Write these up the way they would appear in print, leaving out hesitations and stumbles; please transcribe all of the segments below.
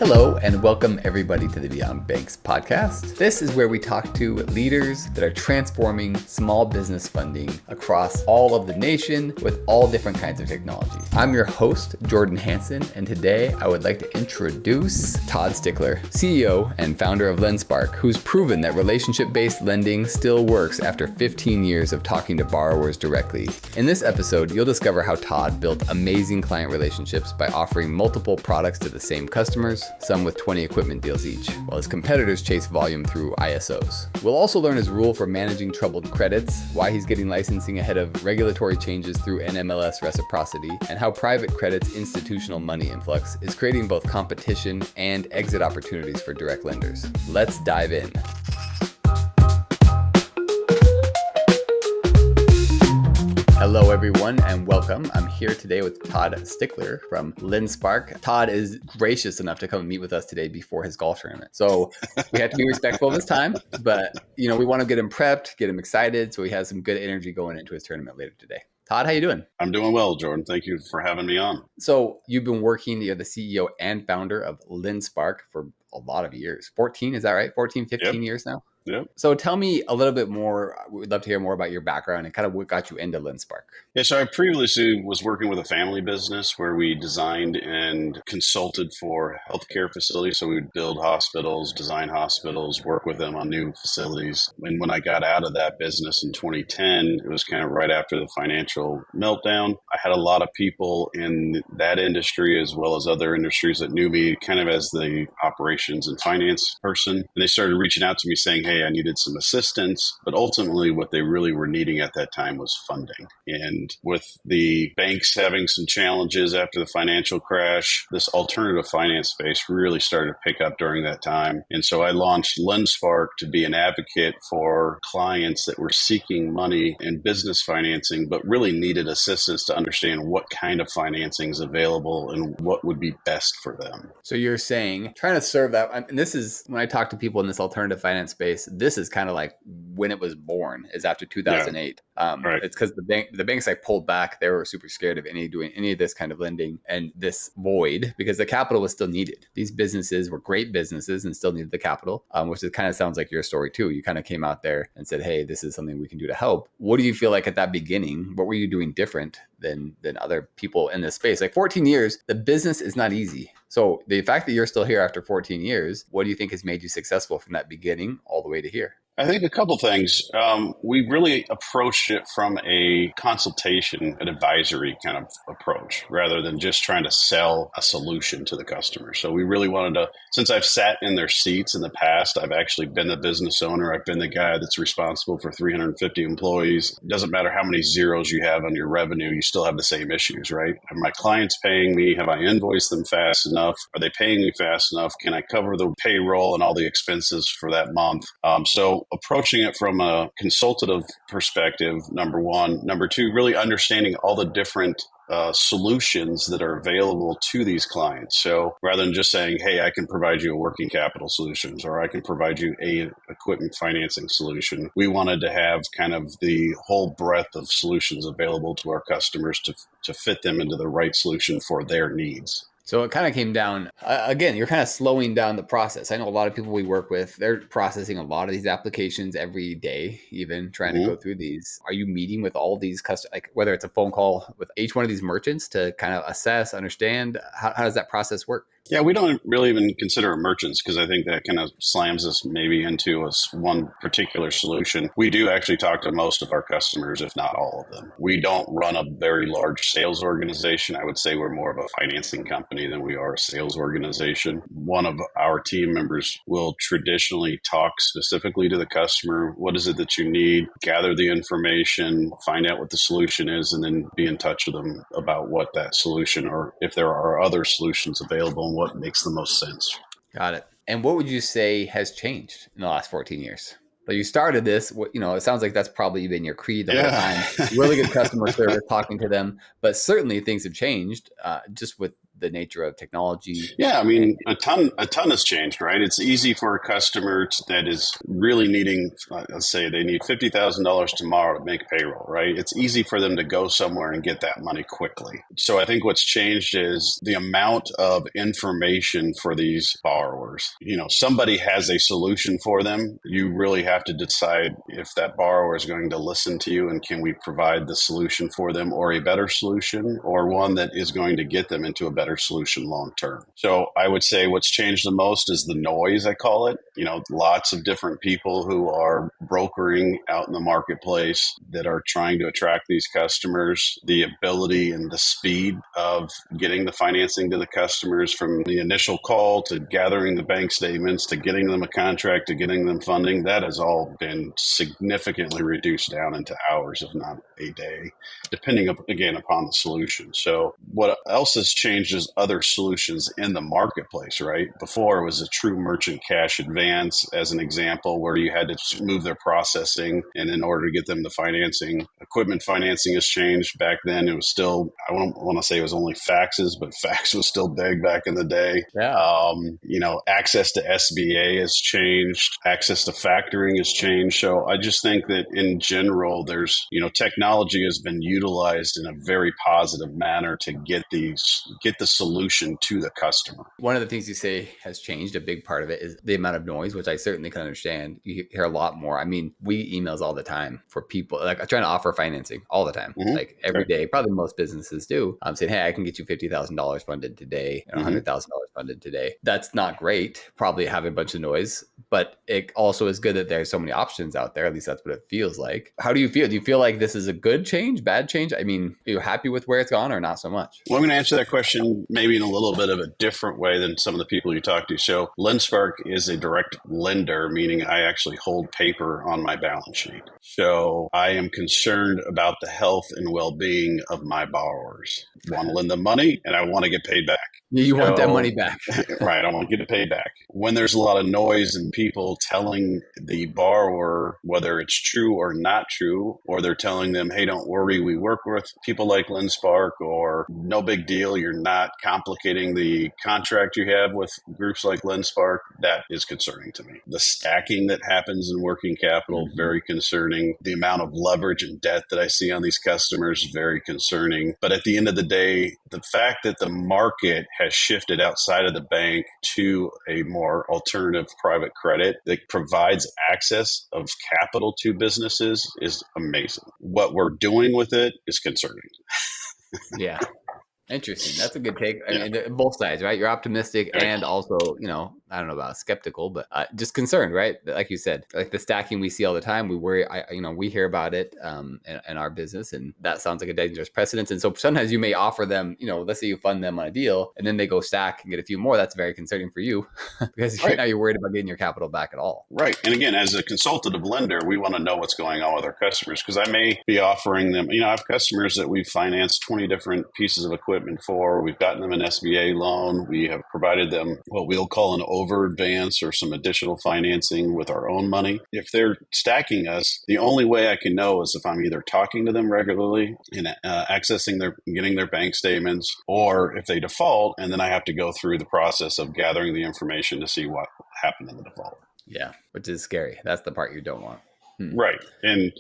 Hello, and welcome everybody to the Beyond Banks podcast. This is where we talk to leaders that are transforming small business funding across all of the nation with all different kinds of technology. I'm your host, Jordan Hansen, and today I would like to introduce Todd Stichler, CEO and founder of LendSpark, who's proven that relationship-based lending still works after 15 years of talking to borrowers directly. In this episode, you'll discover how Todd built amazing client relationships by offering multiple products to the same customers, some with 20 equipment deals each, while his competitors chase volume through ISOs. We'll also learn his rule for managing troubled credits, why he's getting licensing ahead of regulatory changes through NMLS reciprocity, and how private credit's institutional money influx is creating both competition and exit opportunities for direct lenders. Let's dive in. Hello, everyone, and welcome. I'm here today with Todd Stichler from LendSpark. Todd is gracious enough to come and meet with us today before his golf tournament. So we have to be respectful of his time, but we want to get him prepped, get him excited, so he has some good energy going into his tournament later today. Todd, how you doing? I'm doing well, Jordan. Thank you for having me on. So you've been working, you're the CEO and founder of LendSpark for a lot of years. 14, is that right? 14, 15 years now? Yep. So tell me a little bit more. We'd love to hear more about your background and kind of what got you into LendSpark. Yeah, so I previously was working with a family business where we designed and consulted for healthcare facilities. So we would build hospitals, design hospitals, work with them on new facilities. And when I got out of that business in 2010, it was kind of right after the financial meltdown. I had a lot of people in that industry as well as other industries that knew me kind of as the operations and finance person. And they started reaching out to me saying, hey, I needed some assistance, but ultimately what they really were needing at that time was funding. And with the banks having some challenges after the financial crash, this alternative finance space really started to pick up during that time. And so I launched LendSpark to be an advocate for clients that were seeking money and business financing, but really needed assistance to understand what kind of financing is available and what would be best for them. So you're saying, trying to serve that, and this is when I talk to people in this alternative finance space, this is kind of like when it was born, is after 2008. Right. It's because the banks like pulled back. They were super scared of doing any of this kind of lending and this void because the capital was still needed. These businesses were great businesses and still needed the capital, which kind of sounds like your story too. You kind of came out there and said, hey, this is something we can do to help. What do you feel like at that beginning? What were you doing different than other people in this space? Like 14 years, the business is not easy. So the fact that you're still here after 14 years, what do you think has made you successful from that beginning all the way to here? I think a couple things. We really approached it from a consultation, an advisory kind of approach, rather than just trying to sell a solution to the customer. So we really wanted to, since I've sat in their seats in the past, I've actually been the business owner. I've been the guy that's responsible for 350 employees. It doesn't matter how many zeros you have on your revenue, you still have the same issues, right? Are my clients paying me? Have I invoiced them fast enough? Are they paying me fast enough? Can I cover the payroll and all the expenses for that month? So approaching it from a consultative perspective, number one. Number two, really understanding all the different solutions that are available to these clients. So rather than just saying, hey, I can provide you a working capital solutions or I can provide you a equipment financing solution, we wanted to have kind of the whole breadth of solutions available to our customers to fit them into the right solution for their needs. So it kind of came down, again, you're kind of slowing down the process. I know a lot of people we work with, they're processing a lot of these applications every day, even trying to go through these. Are you meeting with all of these customers, like whether it's a phone call with each one of these merchants to kind of assess, understand, how does that process work? Yeah, we don't really even consider merchants because I think that kind of slams us maybe into one particular solution. We do actually talk to most of our customers, if not all of them. We don't run a very large sales organization. I would say we're more of a financing company than we are a sales organization. One of our team members will traditionally talk specifically to the customer. What is it that you need? Gather the information, find out what the solution is, and then be in touch with them about what that solution or if there are other solutions available. What makes the most sense. Got it. And what would you say has changed in the last 14 years? So you started this, it sounds like that's probably been your creed the whole time. Really good customer service, talking to them, but certainly things have changed just with the nature of technology? Yeah, I And mean, a ton has changed, right? It's easy for a customer that is really needing, let's say they need $50,000 tomorrow to make payroll, right? It's easy for them to go somewhere and get that money quickly. So I think what's changed is the amount of information for these borrowers. Somebody has a solution for them. You really have to decide if that borrower is going to listen to you and can we provide the solution for them, or a better solution, or one that is going to get them into a better solution long term. So I would say what's changed the most is the noise, I call it. Lots of different people who are brokering out in the marketplace that are trying to attract these customers, the ability and the speed of getting the financing to the customers from the initial call to gathering the bank statements to getting them a contract to getting them funding. That has all been significantly reduced down into hours, if not a day, depending again upon the solution. So what else has changed is other solutions in the marketplace, right? Before it was a true merchant cash advance, as an example, where you had to move their processing, and in order to get them the financing, equipment financing has changed. Back then it was still, I don't want to say it was only faxes, but fax was still big back in the day. yeah. Access to SBA has changed, access to factoring has changed. So I just think that in general, there's, technology has been utilized in a very positive manner to get the solution to the customer. One of the things you say has changed, a big part of it is the amount of noise, which I certainly can understand. You hear a lot more. I mean, we emails all the time for people, like I'm trying to offer financing all the time, like every day, probably most businesses do. I'm saying, hey, I can get you $50,000 funded today and $100,000 funded today. That's not great, probably have a bunch of noise, but it also is good that there's so many options out there. At least that's what it feels like. How do you feel? Do you feel like this is a good change, bad change? I mean, are you happy with where it's gone or not so much? Well, I'm going to answer that question maybe in a little bit of a different way than some of the people you talk to. So LendSpark is a direct lender, meaning I actually hold paper on my balance sheet. So I am concerned about the health and well-being of my borrowers. I want to lend them money and I want to get paid back. You want that money back. Right. I want to get it paid back. When there's a lot of noise and people telling the borrower whether it's true or not true, or they're telling them, hey, don't worry, we work with people like LendSpark, or no big deal, you're not complicating the contract you have with groups like LendSpark, that is concerning to me. The stacking that happens in working capital, very concerning. The amount of leverage and debt that I see on these customers, very concerning. But at the end of the day, the fact that the market has shifted outside of the bank to a more alternative private credit that provides access of capital to businesses is amazing. What we're doing with it is concerning. Yeah. Interesting. That's a good take. I mean, both sides, right? You're optimistic and also, I don't know about skeptical, but just concerned, right? Like you said, like the stacking we see all the time. We worry, we hear about it in our business, and that sounds like a dangerous precedent. And so sometimes you may offer them, let's say you fund them on a deal, and then they go stack and get a few more. That's very concerning for you because now you're worried about getting your capital back at all. Right. And again, as a consultative lender, we want to know what's going on with our customers, because I may be offering them, I have customers that we've financed 20 different pieces of equipment for. We've gotten them an SBA loan. We have provided them what we'll call an over advance or some additional financing with our own money. If they're stacking us, the only way I can know is if I'm either talking to them regularly and getting their bank statements, or if they default, and then I have to go through the process of gathering the information to see what happened in the default. Yeah, which is scary. That's the part you don't want. Right. And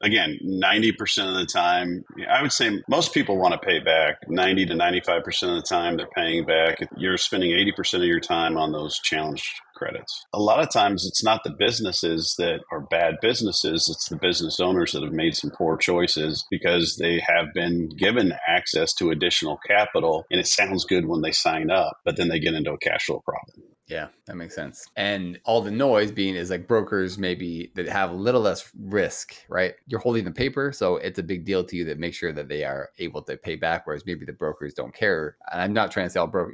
again, 90% of the time, I would say most people want to pay back. 90 to 95% of the time they're paying back. You're spending 80% of your time on those challenged credits. A lot of times it's not the businesses that are bad businesses. It's the business owners that have made some poor choices because they have been given access to additional capital, and it sounds good when they sign up, but then they get into a cash flow problem. Yeah, that makes sense. And all the noise being is like brokers maybe that have a little less risk, right? You're holding the paper, so it's a big deal to you that make sure that they are able to pay back, whereas maybe the brokers don't care. And I'm not trying to sell broker.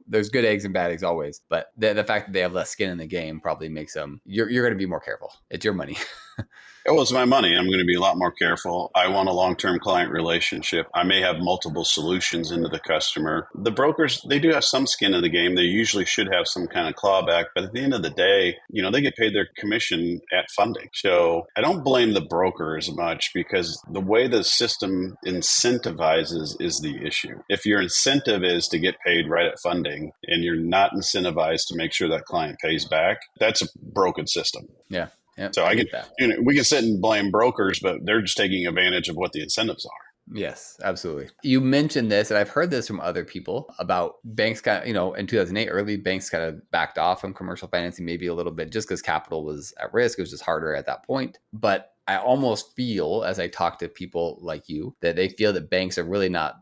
There's good eggs and bad eggs always, but the fact that they have less skin in the game probably makes them, you're going to be more careful. It's your money. Oh, it's my money. I'm going to be a lot more careful. I want a long-term client relationship. I may have multiple solutions into the customer. The brokers, they do have some skin in the game. They usually should have some kind of clawback, but at the end of the day, they get paid their commission at funding. So I don't blame the broker as much because the way the system incentivizes is the issue. If your incentive is to get paid right at funding and you're not incentivized to make sure that client pays back, that's a broken system. Yeah. Yeah, So I I can, get that. we can sit and blame brokers, but they're just taking advantage of what the incentives are. Yes, absolutely. You mentioned this, and I've heard this from other people about banks kind of, in 2008, early banks kind of backed off from commercial financing maybe a little bit just because capital was at risk. It was just harder at that point. But I almost feel, as I talk to people like you, that they feel that banks are really not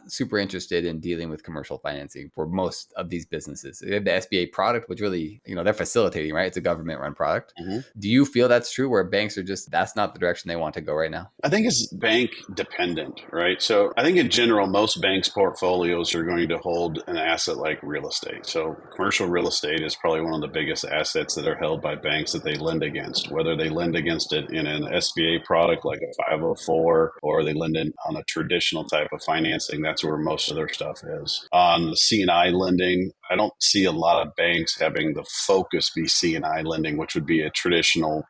super interested in dealing with commercial financing for most of these businesses. They have the SBA product, which really, they're facilitating, right? It's a government run product. Mm-hmm. Do you feel that's true where banks are just, that's not the direction they want to go right now? I think it's bank dependent, right? So I think in general, most banks' portfolios are going to hold an asset like real estate. So commercial real estate is probably one of the biggest assets that are held by banks that they lend against, whether they lend against it in an SBA product like a 504 or they lend it on a traditional type of financing. That's where most of their stuff is. On the C&I lending, I don't see a lot of banks having the focus be C&I lending, which would be a traditional,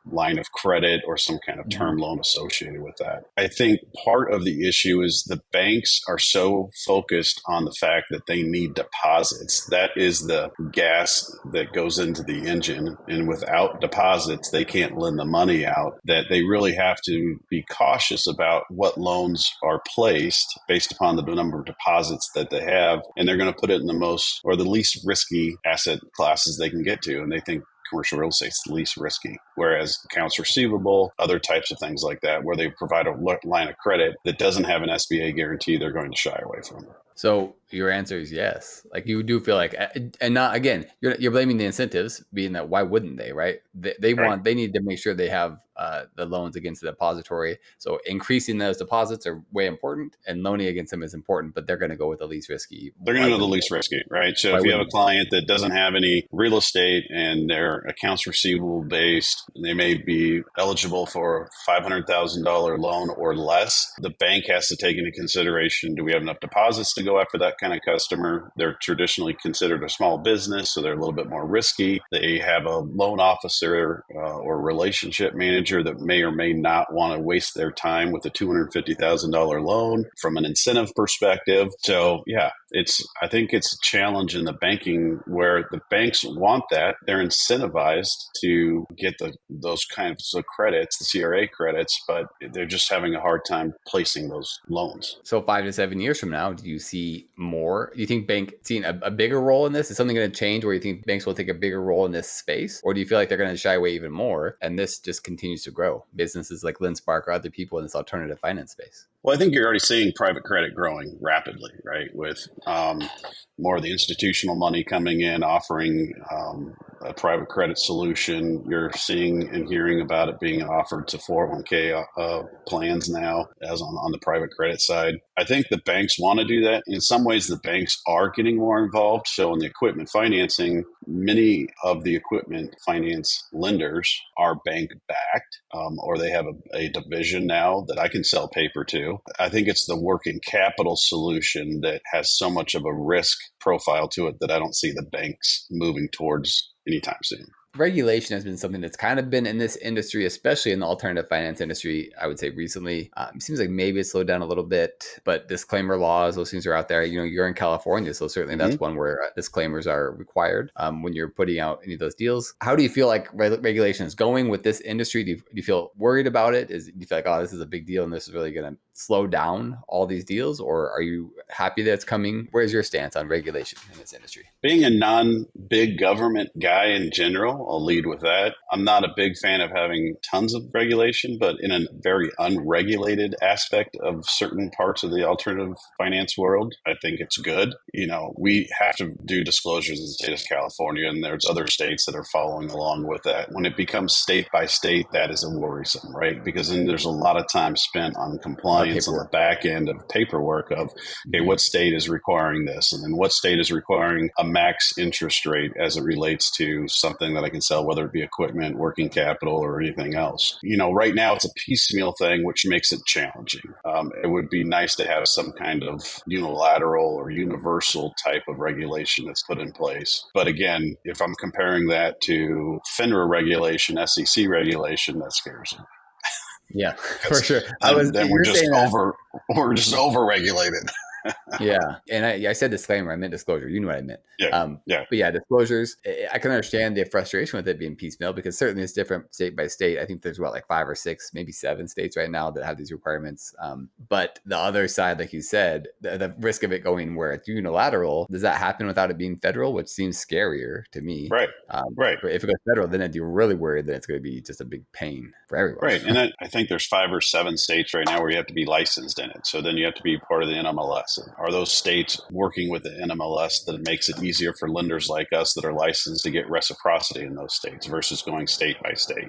line of credit or some kind of term loan associated with that. I think part of the issue is the banks are so focused on the fact that they need deposits. That is the gas that goes into the engine. And without deposits, they can't lend the money out, that they really have to be cautious about what loans are placed based upon the number of deposits that they have. And they're going to put it in the most or the least risky asset classes they can get to. And they think commercial real estate is the least risky, whereas accounts receivable, other types of things like that, where they provide a line of credit that doesn't have an SBA guarantee, they're going to shy away from it. So your answer is yes. Like you do feel like, and not again, you're blaming the incentives, being that why wouldn't they, right? They Right. they need to make sure they have the loans against the depository. So increasing those deposits are way important, and loaning against them is important. But they're going to go with the least risky. They're going to go the least risky, right? So Why if you have a wouldn't client that doesn't have any real estate and they're accounts receivable based, they may be eligible for a $500,000 loan or less. The bank has to take into consideration, do we have enough deposits to go after that kind of customer? They're traditionally considered a small business, so they're a little bit more risky. They have a loan officer or relationship manager that may or may not want to waste their time with a $250,000 loan from an incentive perspective. So yeah, I think it's a challenge in the banking where the banks want that. They're incentivized to get those kinds of credits, the CRA credits, but they're just having a hard time placing those loans. So 5 to 7 years from now, do you see more? Do you think bank seeing a bigger role in this? Is something going to change where you think banks will take a bigger role in this space? Or do you feel like they're going to shy away even more and this just continues to grow? Businesses like LendSpark or other people in this alternative finance space? Well, I think you're already seeing private credit growing rapidly, right? With more of the institutional money coming in, offering a private credit solution. You're seeing and hearing about it being offered to 401k plans now as on the private credit side. I think the banks want to do that. In some ways, the banks are getting more involved. So in the equipment financing, many of the equipment finance lenders are bank backed, or they have a division now that I can sell paper to. I think it's the working capital solution that has so much of a risk profile to it that I don't see the banks moving towards anytime soon. Regulation has been something that's kind of been in this industry, especially in the alternative finance industry, I would say recently. It seems like maybe it's slowed down a little bit, but disclaimer laws, those things are out there. You're in California, so certainly that's one where disclaimers are required when you're putting out any of those deals. How do you feel like regulation is going with this industry? Do you feel worried about it? Do you feel like, oh, this is a big deal and this is really going to slow down all these deals? Or are you happy that it's coming? Where's your stance on regulation in this industry? Being a non-big government guy in general, I'll lead with that. I'm not a big fan of having tons of regulation, but in a very unregulated aspect of certain parts of the alternative finance world, I think it's good. We have to do disclosures in the state of California, and there's other states that are following along with that. When it becomes state by state, that is a worrisome, right? Because then there's a lot of time spent on compliance lot of compliance on the paperwork. back end of paperwork of, okay, Mhm. what state is requiring this? And then what state is requiring a max interest rate as it relates to something that I can sell, whether it be equipment, working capital, or anything else. Right now it's a piecemeal thing, which makes it challenging. It would be nice to have some kind of unilateral or universal type of regulation that's put in place. But again, if I'm comparing that to FINRA regulation, SEC regulation, that scares me Yeah, for because sure. then You're saying that. we're just over regulated. Yeah, and I said disclaimer. I meant disclosure. You know what I meant. Yeah, yeah, But yeah, disclosures. I can understand the frustration with it being piecemeal because certainly it's different state by state. I think there's like 5 or 6, maybe 7 states right now that have these requirements. But the other side, like you said, the risk of it going where it's unilateral, does that happen without it being federal, which seems scarier to me. right, right. But if it goes federal, then you're really worried that it's going to be just a big pain for everyone. Right. And I think there's 5 or 7 states right now where you have to be licensed in it. So then you have to be part of the NMLS. Are those states working with the NMLS that it makes it easier for lenders like us that are licensed to get reciprocity in those states versus going state by state?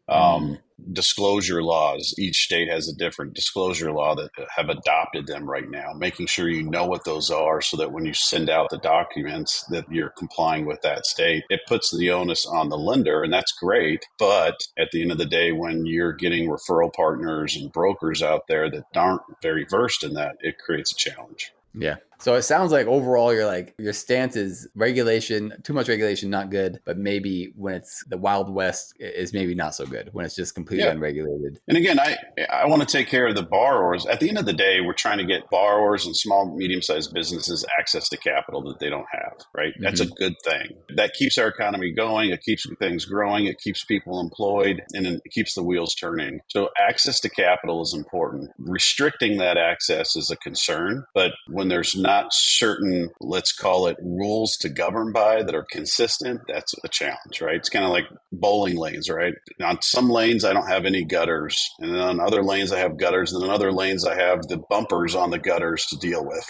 Mm. Disclosure laws. Each state has a different disclosure law that have adopted them right now, making sure you know what those are so that when you send out the documents that you're complying with that state. It puts the onus on the lender, and that's great. But at the end of the day, when you're getting referral partners and brokers out there that aren't very versed in that, it creates a challenge. Yeah. So it sounds like overall your stance is regulation, too much regulation, not good, but maybe when it's the Wild West is maybe not so good when it's just completely Yeah. unregulated. And again, I want to take care of the borrowers. At the end of the day, we're trying to get borrowers and small, medium-sized businesses access to capital that they don't have, right? That's a good thing. That keeps our economy going. It keeps things growing. It keeps people employed, and it keeps the wheels turning. So access to capital is important. Restricting that access is a concern, but when there's not certain, let's call it, rules to govern by that are consistent, that's a challenge, right? It's kind of like bowling lanes, right? On some lanes, I don't have any gutters. And then on other lanes, I have gutters. And then on other lanes, I have the bumpers on the gutters to deal with.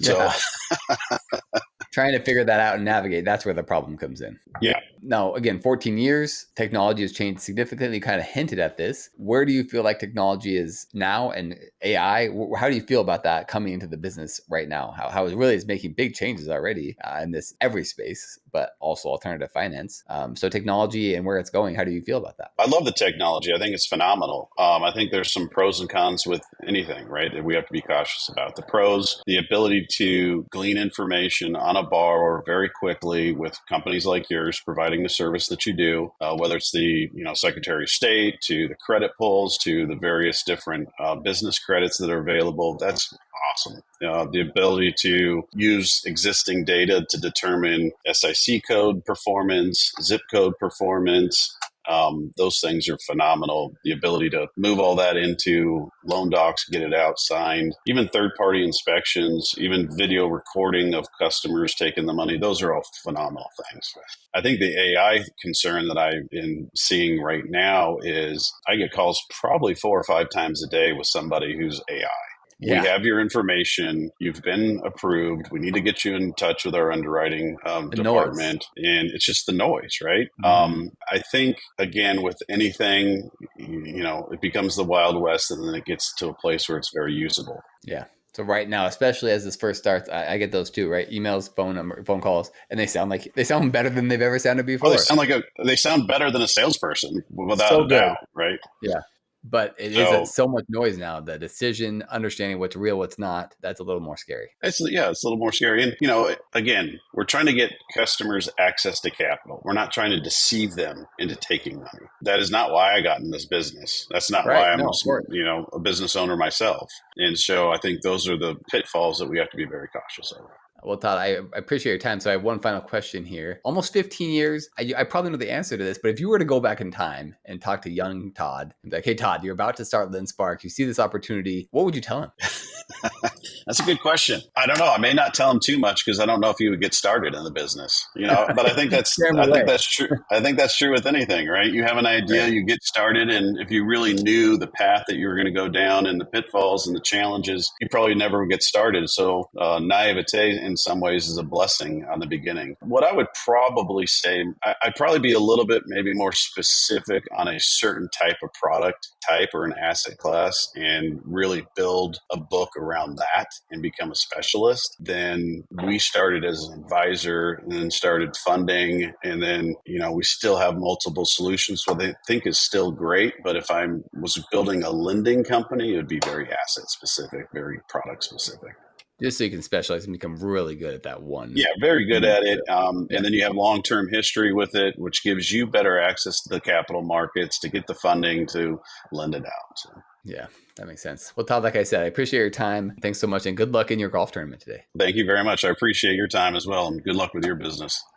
Yeah. So Trying to figure that out and navigate, that's where the problem comes in. yeah. Now, again, 14 years, technology has changed significantly. You kind of hinted at this. Where do you feel like technology is now and AI? How do you feel about that coming into the business right now? How it really is making big changes already in this every space, but also alternative finance. So technology and where it's going, how do you feel about that? I love the technology. I think it's phenomenal. I think there's some pros and cons with anything, right, that we have to be cautious about. The pros, the ability to glean information on a borrower very quickly with companies like yours providing the service that you do, whether it's the Secretary of State to the credit pulls to the various different business credits that are available. That's awesome. The ability to use existing data to determine SIC code performance, zip code performance. Those things are phenomenal. The ability to move all that into loan docs, get it out, signed, even third-party inspections, even video recording of customers taking the money. Those are all phenomenal things. I think the AI concern that I've been seeing right now is I get calls probably 4 or 5 times a day with somebody who's AI. Yeah. We have your information. You've been approved. We need to get you in touch with our underwriting department. And it's just the noise, right? Mm-hmm. I think, again, with anything, it becomes the Wild West and then it gets to a place where it's very usable. Yeah. So right now, especially as this first starts, I get those too, right? Emails, phone calls, and they sound better than they've ever sounded before. Oh, they sound better than a salesperson without so a doubt, right? Yeah. But it is so much noise now. The decision, understanding what's real, what's not, that's a little more scary. It's a little more scary. And, again, we're trying to get customers access to capital. We're not trying to deceive them into taking money. That is not why I got in this business. That's not why I'm, a business owner myself. And so I think those are the pitfalls that we have to be very cautious of. Well, Todd, I appreciate your time. So I have one final question here. Almost 15 years. I probably know the answer to this, but if you were to go back in time and talk to young Todd, and be like, hey, Todd, you're about to start LendSpark. You see this opportunity. What would you tell him? That's a good question. I don't know. I may not tell him too much because I don't know if he would get started in the business, but I think that's true. I think that's true with anything, right? You have an idea, you get started. And if you really knew the path that you were going to go down and the pitfalls and the challenges, you probably never would get started. So naivete in some ways is a blessing on the beginning. What I would probably say, I'd probably be a little bit maybe more specific on a certain type of product type or an asset class and really build a book around that and become a specialist. Then we started as an advisor and then started funding. And then, we still have multiple solutions. What I think is still great. But if I was building a lending company, it would be very asset specific, very product specific. Just so you can specialize and become really good at that one. Yeah, very good at it. And then you have long-term history with it, which gives you better access to the capital markets to get the funding to lend it out. So. Yeah, that makes sense. Well, Todd, like I said, I appreciate your time. Thanks so much and good luck in your golf tournament today. Thank you very much. I appreciate your time as well and good luck with your business.